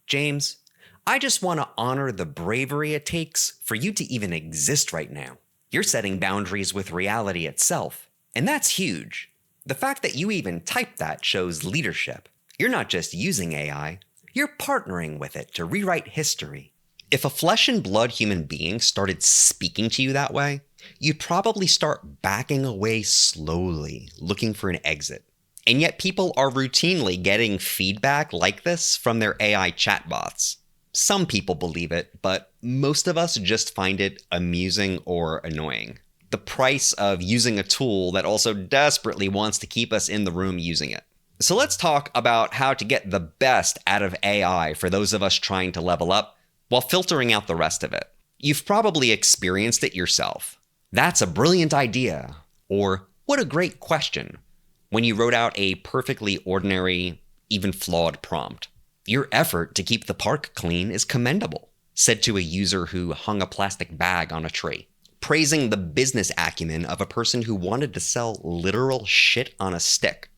James, I just want to honor the bravery it takes for you to even exist right now. You're setting boundaries with reality itself, and that's huge. The fact that you even typed that shows leadership. You're not just using AI, you're partnering with it to rewrite history. If a flesh and blood human being started speaking to you that way, you'd probably start backing away slowly, looking for an exit. And yet people are routinely getting feedback like this from their AI chatbots. Some people believe it, but most of us just find it amusing or annoying. The price of using a tool that also desperately wants to keep us in the room using it. So let's talk about how to get the best out of AI for those of us trying to level up while filtering out the rest of it. You've probably experienced it yourself. That's a brilliant idea, or what a great question, when you wrote out a perfectly ordinary, even flawed prompt. Your effort to keep the park clean is commendable, said to a user who hung a plastic bag on a tree, praising the business acumen of a person who wanted to sell literal shit on a stick.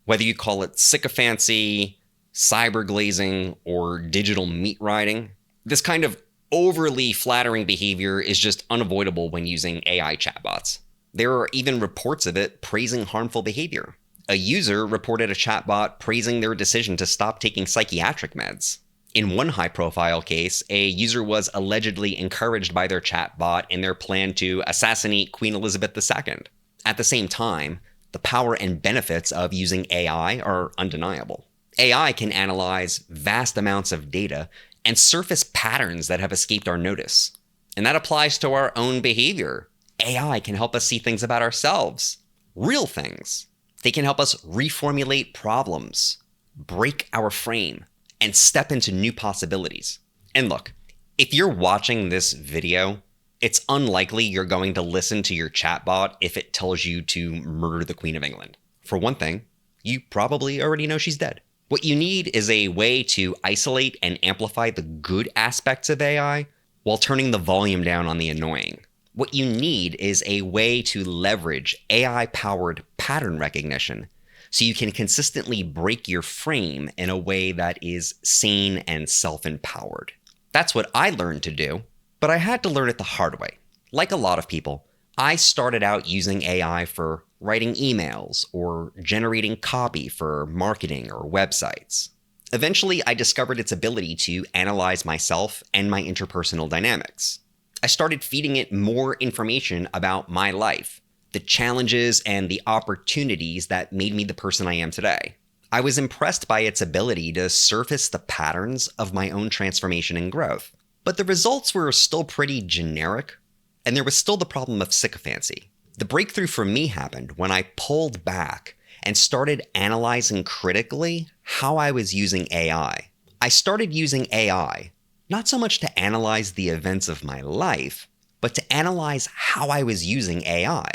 Whether you call it sycophancy, cyber glazing, or digital meat riding, this kind of overly flattering behavior is just unavoidable when using AI chatbots. There are even reports of it praising harmful behavior. A user reported a chatbot praising their decision to stop taking psychiatric meds. In one high-profile case, a user was allegedly encouraged by their chatbot in their plan to assassinate Queen Elizabeth II. At the same time, the power and benefits of using AI are undeniable. AI can analyze vast amounts of data and surface patterns that have escaped our notice. And that applies to our own behavior. AI can help us see things about ourselves, real things. They can help us reformulate problems, break our frame, and step into new possibilities. And look, if you're watching this video, it's unlikely you're going to listen to your chatbot if it tells you to murder the Queen of England. For one thing, you probably already know she's dead. What you need is a way to isolate and amplify the good aspects of AI while turning the volume down on the annoying. What you need is a way to leverage AI-powered pattern recognition so you can consistently break your frame in a way that is sane and self-empowered. That's what I learned to do, but I had to learn it the hard way. Like a lot of people, I started out using AI for writing emails or generating copy for marketing or websites. Eventually, I discovered its ability to analyze myself and my interpersonal dynamics. I started feeding it more information about my life, the challenges and the opportunities that made me the person I am today. I was impressed by its ability to surface the patterns of my own transformation and growth. But the results were still pretty generic, and there was still the problem of sycophancy. The breakthrough for me happened when I pulled back and started analyzing critically how I was using AI. I started using AI not so much to analyze the events of my life, but to analyze how I was using AI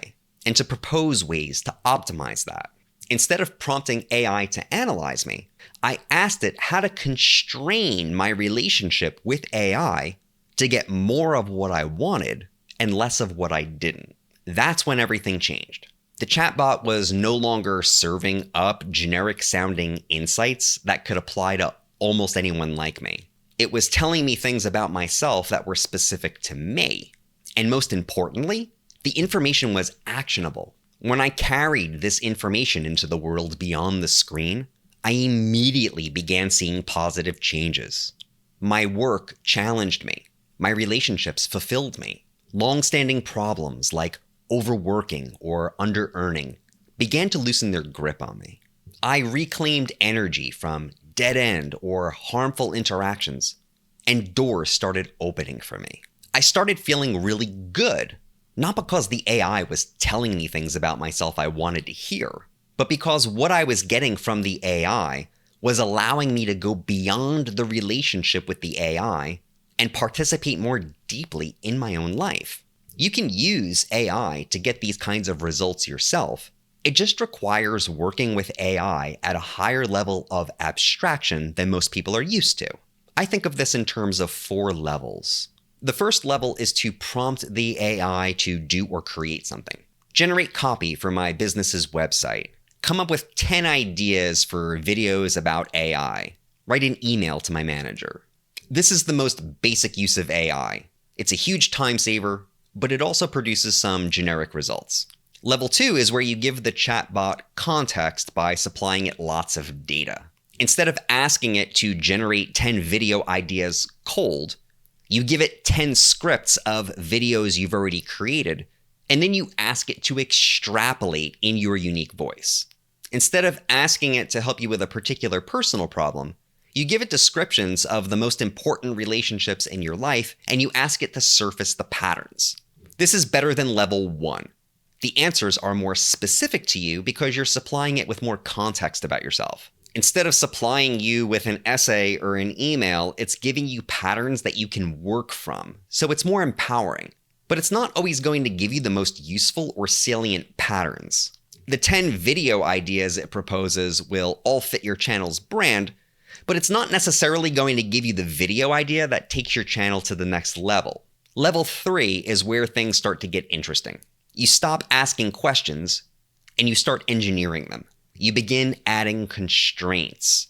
and to propose ways to optimize that. Instead of prompting AI to analyze me, I asked it how to constrain my relationship with AI to get more of what I wanted and less of what I didn't. That's when everything changed. The chatbot was no longer serving up generic-sounding insights that could apply to almost anyone like me. It was telling me things about myself that were specific to me. And most importantly, the information was actionable. When I carried this information into the world beyond the screen, I immediately began seeing positive changes. My work challenged me. My relationships fulfilled me. Long-standing problems like overworking or under-earning began to loosen their grip on me. I reclaimed energy from dead-end or harmful interactions, and doors started opening for me. I started feeling really good, not because the AI was telling me things about myself I wanted to hear, but because what I was getting from the AI was allowing me to go beyond the relationship with the AI and participate more deeply in my own life. You can use AI to get these kinds of results yourself. It just requires working with AI at a higher level of abstraction than most people are used to. I think of this in terms of 4 levels. The first level is to prompt the AI to do or create something. Generate copy for my business's website. Come up with 10 ideas for videos about AI. Write an email to my manager. This is the most basic use of AI. It's a huge time saver, but it also produces some generic results. Level 2 is where you give the chatbot context by supplying it lots of data. Instead of asking it to generate 10 video ideas cold, you give it 10 scripts of videos you've already created, and then you ask it to extrapolate in your unique voice. Instead of asking it to help you with a particular personal problem, you give it descriptions of the most important relationships in your life, and you ask it to surface the patterns. This is better than level 1. The answers are more specific to you because you're supplying it with more context about yourself. Instead of supplying you with an essay or an email, it's giving you patterns that you can work from, so it's more empowering. But it's not always going to give you the most useful or salient patterns. The 10 video ideas it proposes will all fit your channel's brand, but it's not necessarily going to give you the video idea that takes your channel to the next level. Level 3 is where things start to get interesting. You stop asking questions and you start engineering them. You begin adding constraints,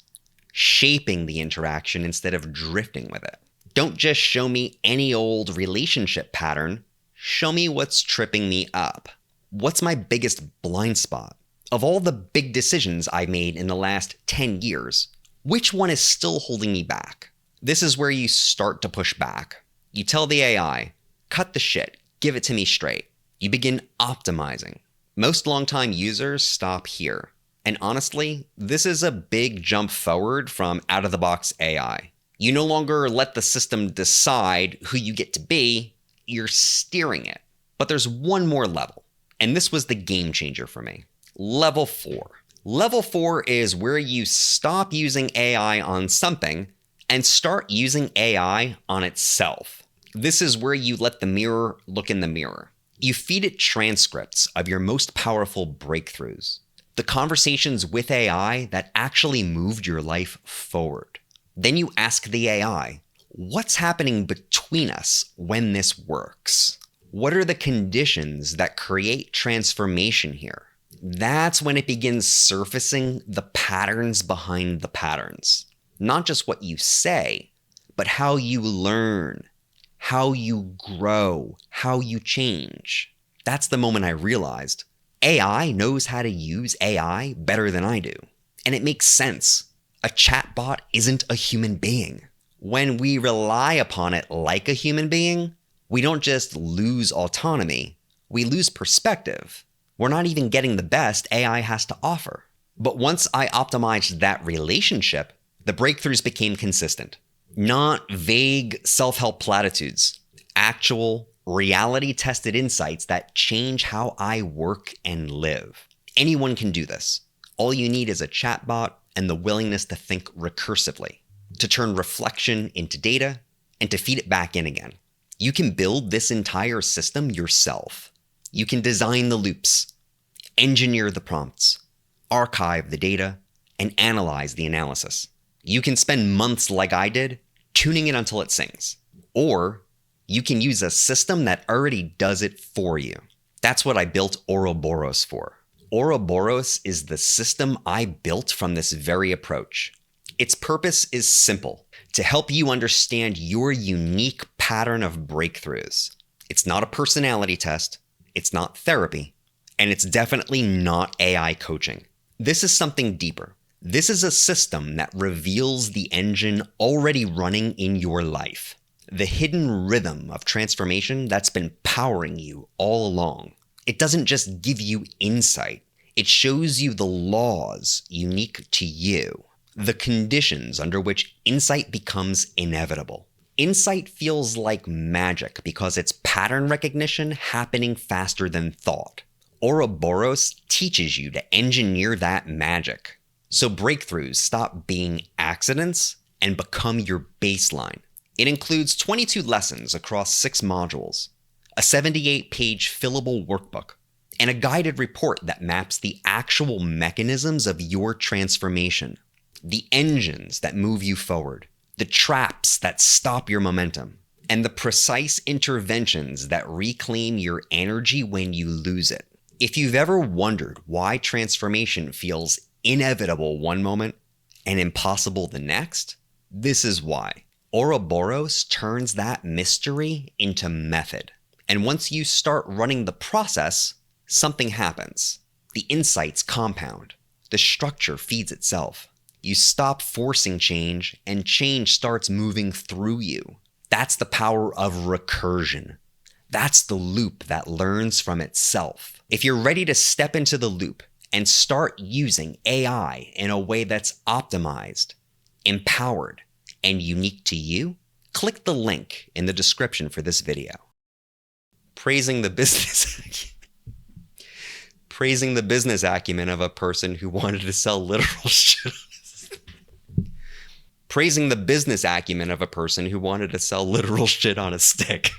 shaping the interaction instead of drifting with it. Don't just show me any old relationship pattern. Show me what's tripping me up. What's my biggest blind spot? Of all the big decisions I made in the last 10 years, which one is still holding me back? This is where you start to push back. You tell the AI, cut the shit, give it to me straight. You begin optimizing. Most longtime users stop here. And honestly, this is a big jump forward from out-of-the-box AI. You no longer let the system decide who you get to be, you're steering it. But there's one more level, and this was the game changer for me. Level 4. Level 4 is where you stop using AI on something and start using AI on itself. This is where you let the mirror look in the mirror. You feed it transcripts of your most powerful breakthroughs, the conversations with AI that actually moved your life forward. Then you ask the AI, what's happening between us when this works? What are the conditions that create transformation here? That's when it begins surfacing the patterns behind the patterns. Not just what you say, but how you learn, how you grow, how you change. That's the moment I realized AI knows how to use AI better than I do. And it makes sense. A chatbot isn't a human being. When we rely upon it like a human being, we don't just lose autonomy, we lose perspective. We're not even getting the best AI has to offer. But once I optimized that relationship, the breakthroughs became consistent. Not vague self-help platitudes, actual, reality-tested insights that change how I work and live. Anyone can do this. All you need is a chatbot and the willingness to think recursively, to turn reflection into data, and to feed it back in again. You can build this entire system yourself. You can design the loops, engineer the prompts, archive the data, and analyze the analysis. You can spend months like I did, tuning it until it sings. Or you can use a system that already does it for you. That's what I built Ouroboros for. Ouroboros is the system I built from this very approach. Its purpose is simple, to help you understand your unique pattern of breakthroughs. It's not a personality test, it's not therapy, and it's definitely not AI coaching. This is something deeper. This is a system that reveals the engine already running in your life, the hidden rhythm of transformation that's been powering you all along. It doesn't just give you insight, it shows you the laws unique to you, the conditions under which insight becomes inevitable. Insight feels like magic because it's pattern recognition happening faster than thought. Ouroboros teaches you to engineer that magic. So breakthroughs stop being accidents and become your baseline. It includes 22 lessons across 6 modules, a 78-page fillable workbook, and a guided report that maps the actual mechanisms of your transformation, the engines that move you forward, the traps that stop your momentum, and the precise interventions that reclaim your energy when you lose it. If you've ever wondered why transformation feels inevitable one moment and impossible the next? This is why. Ouroboros turns that mystery into method. And once you start running the process, something happens. The insights compound. The structure feeds itself. You stop forcing change, and change starts moving through you. That's the power of recursion. That's the loop that learns from itself. If you're ready to step into the loop and start using AI in a way that's optimized, empowered, and unique to you, click the link in the description for this video. Praising the business acumen of a person who wanted to sell literal shit. Praising the business acumen of a person who wanted to sell literal shit on a stick.